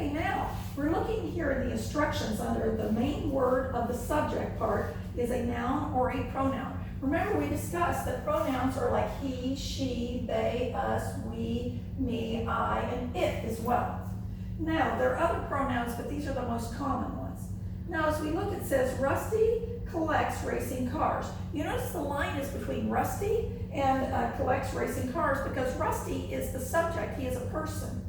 Okay, now, we're looking here in the instructions under the main word of the subject part is a noun or a pronoun. Remember, we discussed that pronouns are like he, she, they, us, we, me, I, and it as well. Now, there are other pronouns, but these are the most common ones. Now, as we look, it says, Rusty collects racing cars. You notice the line is between Rusty and collects racing cars because Rusty is the subject. He is a person.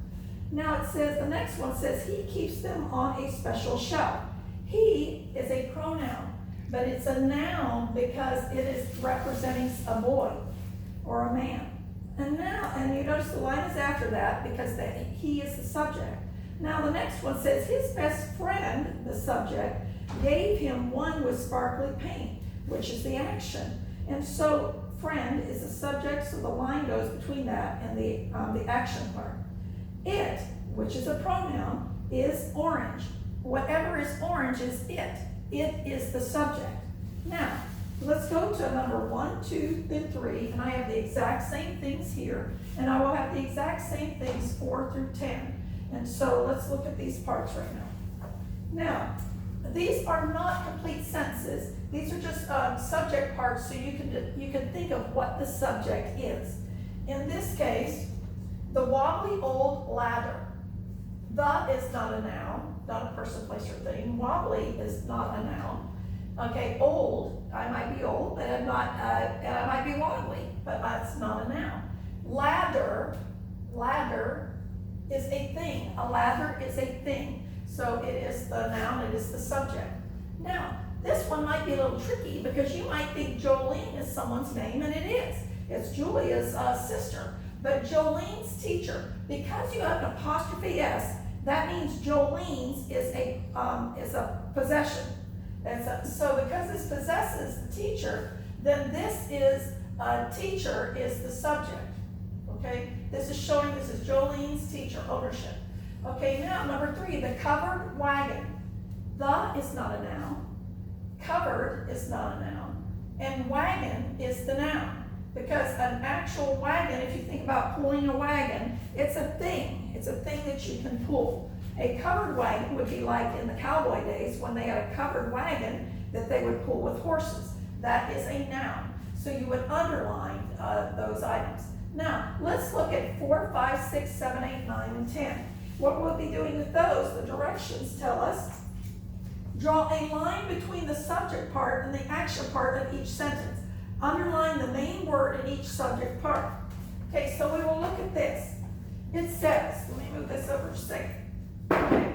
Now it says, the next one says, he keeps them on a special shelf. He is a pronoun, but it's a noun because it is representing a boy or a man. And you notice the line is after that because he is the subject. Now the next one says, his best friend, the subject, gave him one with sparkly paint, which is the action. And so friend is the subject, so the line goes between that and the action part. It, which is a pronoun, is orange. Whatever is orange is it. It is the subject. Now, let's go to number 1, 2, and 3, and I have the exact same things here, and I will have the exact same things 4 through 10. And so let's look at these parts right now. Now, these are not complete sentences. These are just subject parts so you can think of what the subject is. In this case, the wobbly old ladder. The is not a noun, not a person, place, or thing. Wobbly is not a noun. Okay, old, I might be old, and I might be wobbly, but that's not a noun. Ladder is a thing. A ladder is a thing. So it is the noun, it is the subject. Now, this one might be a little tricky because you might think Jolene is someone's name, and it is. It's Julia's sister. But Jolene's teacher, because you have an apostrophe S, that means Jolene's is a possession. So because this possesses the teacher, then this is teacher is the subject. Okay, this is showing this is Jolene's teacher, ownership. Okay, now number 3, the covered wagon. The is not a noun, covered is not a noun, and wagon is the noun. Because an actual wagon, if you think about pulling a wagon, it's a thing. It's a thing that you can pull. A covered wagon would be like in the cowboy days when they had a covered wagon that they would pull with horses. That is a noun. So you would underline those items. Now, let's look at 4, 5, 6, 7, 8, 9, and 10. What we'll be doing with those, the directions tell us, draw a line between the subject part and the action part of each sentence. Underline the main word in each subject part. Okay, so we will look at this. It says, let me move this over just a second. Okay.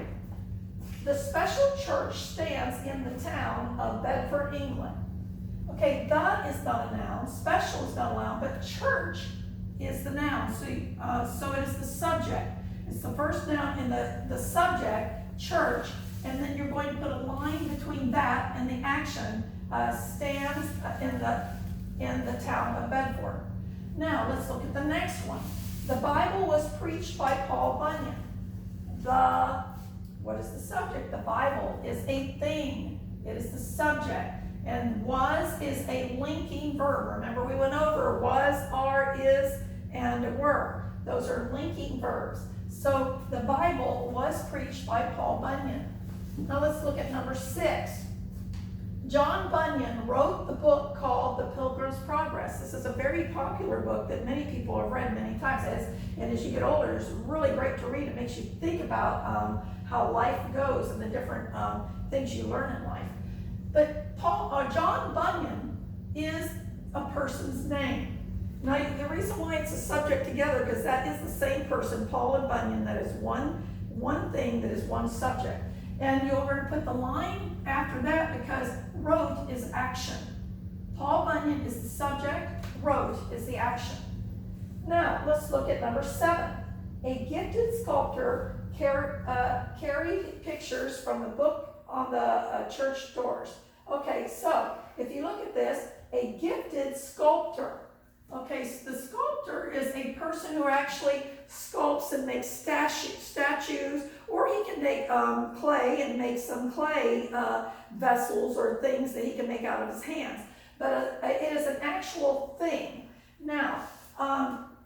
The special church stands in the town of Bedford, England. Okay, the is not a noun, special is not a noun, but church is the noun. So it is the subject. It's the first noun in the subject, church, and then you're going to put a line between that and the action, stands in the town of Bedford. Now, let's look at the next one. The Bible was preached by Paul Bunyan. What is the subject? The Bible is a thing. It is the subject. And was is a linking verb. Remember we went over was, are, is, and were. Those are linking verbs. So the Bible was preached by Paul Bunyan. Now let's look at number 6. John Bunyan wrote the book called The Pilgrim's Progress. This is a very popular book that many people have read many times. And as you get older, it's really great to read. It makes you think about how life goes and the different things you learn in life. But John Bunyan is a person's name. Now, the reason why it's a subject together, because that is the same person, Paul and Bunyan, that is one thing that is one subject. And you're going to put the line after that because wrote is action. Paul Bunyan is the subject, wrote is the action. Now, let's look at number 7. A gifted sculptor carried pictures from the book on the church doors. Okay, so if you look at this, a gifted sculptor. Okay, so the sculptor is a person who actually sculpts and makes statues, or he can make clay and make some clay vessels or things that he can make out of his hands. But it is an actual thing. Now,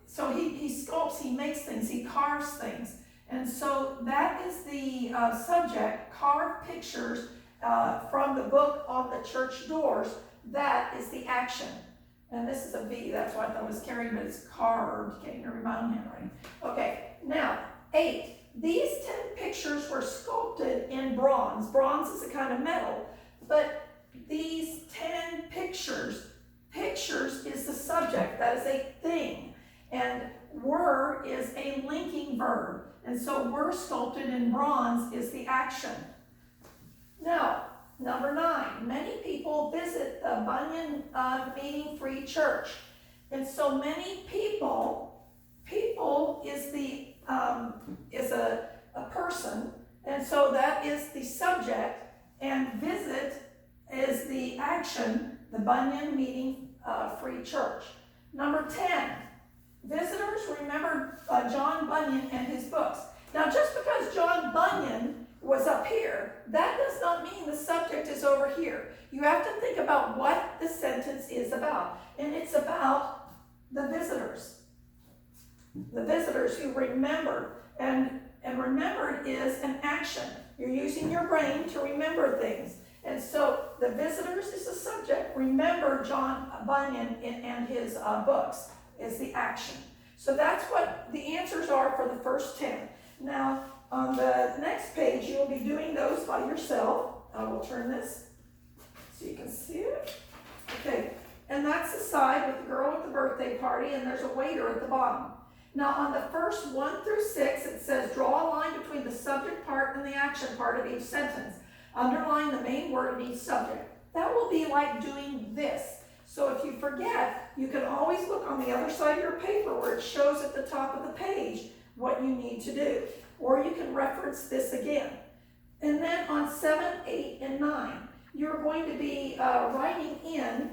so he sculpts, he makes things, he carves things. And so that is the subject, carve pictures from the book on the church doors. That is the action. And this is a V, that's why I thought it was carried, but it's carved. Can't even read my own handwriting. Okay, now, 8. These 10 pictures were sculpted in bronze. Bronze is a kind of metal, but these 10 pictures is the subject, that is a thing. And were is a linking verb. And so were sculpted in bronze is the action. Now, number 9, many people visit the Bunyan Meeting Free Church. And so many people is the is a person, and so that is the subject, and visit is the action, the Bunyan Meeting Free Church. Number 10, visitors remember John Bunyan and his books. Now, just because John Bunyan was up here, that does not mean the subject is over here. You have to think about what the sentence is about, and it's about the visitors. The visitors who remember, and remembered is an action. You're using your brain to remember things. And so the visitors is the subject. Remember John Bunyan and his books is the action. So that's what the answers are for the first 10. Now, on the next page, you will be doing those by yourself. I will turn this so you can see it. Okay, and that's the side with the girl with the birthday party, and there's a waiter at the bottom. Now, on the first 1 through 6, it says draw a line between the subject part and the action part of each sentence. Underline the main word in each subject. That will be like doing this. So if you forget, you can always look on the other side of your paper where it shows at the top of the page what you need to do. Or you can reference this again. And then on 7, 8, and 9, you're going to be writing in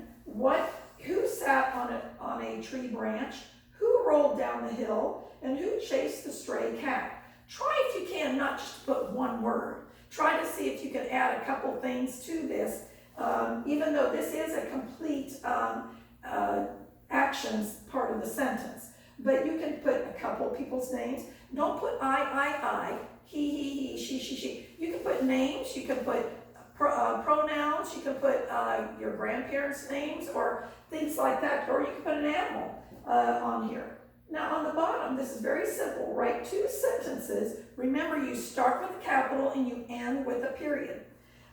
who sat on a tree branch, who rolled down the hill, and who chased the stray cat. Try if you can not just put one word. Try to see if you can add a couple things to this, even though this is a complete actions part of the sentence. But you can put a couple people's names. Don't put I, he, she. You can put names, you can put pronouns, you can put your grandparents' names or things like that, or you can put an animal on here. Now on the bottom, this is very simple. Write 2 sentences. Remember, you start with a capital and you end with a period.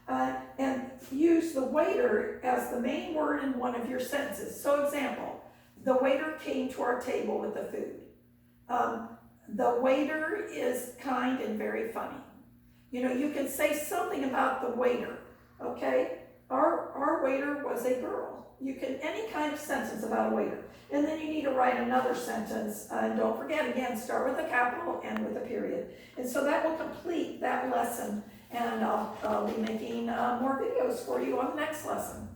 And use the waiter as the main word in one of your sentences. So example, the waiter came to our table with the food. The waiter is kind and very funny. You know, you can say something about the waiter, okay? Our waiter was a girl. You can, any kind of sentence about a waiter. And then you need to write another sentence. And don't forget, again, start with a capital and with a period. And so that will complete that lesson. And I'll be making more videos for you on the next lesson.